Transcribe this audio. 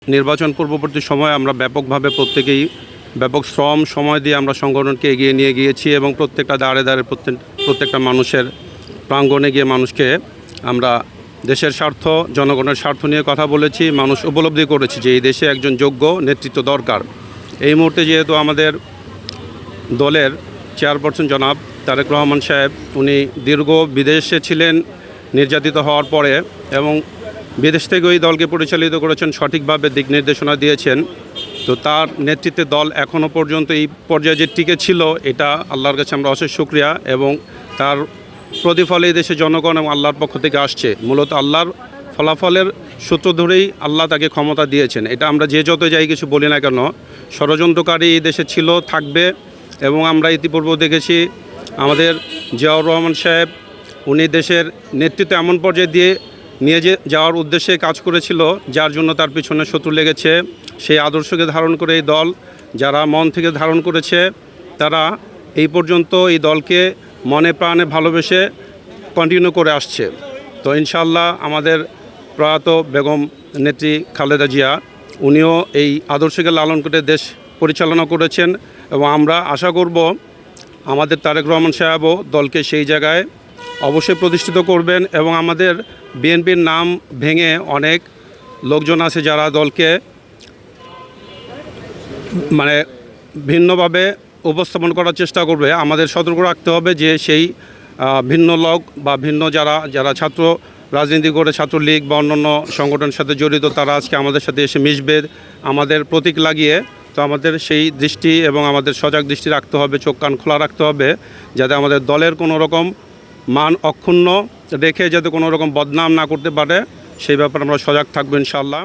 নির্বাচন পূর্ববর্তী সময়ে আমরা ব্যাপকভাবে প্রত্যেকেই ব্যাপক শ্রম সময় দিয়ে আমরা সংগঠনকে এগিয়ে নিয়ে গিয়েছি এবং প্রত্যেকটা দাঁড়ে দাঁড়ে প্রত্যেকটা মানুষের প্রাঙ্গণে গিয়ে মানুষকে আমরা দেশের স্বার্থ জনগণের স্বার্থ নিয়ে কথা বলেছি। মানুষ উপলব্ধি করেছে যে এই দেশে একজন যোগ্য নেতৃত্ব দরকার। এই মুহূর্তে যেহেতু আমাদের দলের চেয়ারপারসন জনাব তারেক রহমান সাহেব উনি দীর্ঘ বিদেশে ছিলেন নির্যাতিত হওয়ার পরে এবং বিদেশ থেকে ওই দলকে পরিচালিত করেছেন, সঠিকভাবে দিক নির্দেশনা দিয়েছেন। তো তার নেতৃত্বে দল এখনও পর্যন্ত এই পর্যায়ে যে টিকে ছিল, এটা আল্লাহর কাছে আমরা অশেষ শুকরিয়া এবং তার প্রতিফলে এই দেশে জনগণ এবং আল্লাহর পক্ষ থেকে আসছে। মূলত আল্লাহর ফলাফলের সূত্র ধরেই আল্লাহ তাকে ক্ষমতা দিয়েছেন। এটা আমরা যে যত যাই কিছু বলি না কেন, ষড়যন্ত্রকারী এই দেশে ছিল, থাকবে। এবং আমরা ইতিপূর্বেও দেখেছি আমাদের জিয়াউর রহমান সাহেব উনি দেশের নেতৃত্ব এমন পর্যায়ে দিয়ে নিয়ে যাওয়ার উদ্দেশ্যে কাজ করেছিল, যার জন্য তার পিছনে শত্রু লেগেছে। সেই আদর্শকে ধারণ করে এই দল যারা মন থেকে ধারণ করেছে, তারা এই পর্যন্ত এই দলকে মনে প্রাণে ভালোবেসে কন্টিনিউ করে আসছে। তো ইনশাআল্লাহ আমাদের প্রয়াত বেগম নেত্রী খালেদা জিয়া উনিও এই আদর্শকে লালন করে দেশ পরিচালনা করেছেন এবং আমরা আশা করব আমাদের তারেক রহমান সাহেবও দলকে সেই জায়গায় অবশ্যই প্রতিষ্ঠিত করবেন। এবং আমাদের বিএনপির নাম ভেঙে অনেক লোকজন আছে যারা দলকে ভিন্নভাবে উপস্থাপন করার চেষ্টা করবে। আমাদের সতর্ক রাখতে হবে যে সেই ভিন্ন লোক বা ভিন্ন যারা ছাত্র রাজনীতি করে, ছাত্রলীগ বা অন্যান্য সংগঠনের সাথে জড়িত, তারা আজকে আমাদের সাথে এসে মিশবে আমাদের প্রতীক লাগিয়ে। তো আমাদের সেই দৃষ্টি এবং আমাদের সজাগ দৃষ্টি রাখতে হবে, চোখ কান খোলা রাখতে হবে, যাতে আমাদের দলের কোনো রকম মান অক্ষুণ্ণ রেখে যাতে কোনো রকম বদনাম না করতে পারে, সেই ব্যাপারে আমরা সজাগ থাকবো ইনশাআল্লাহ।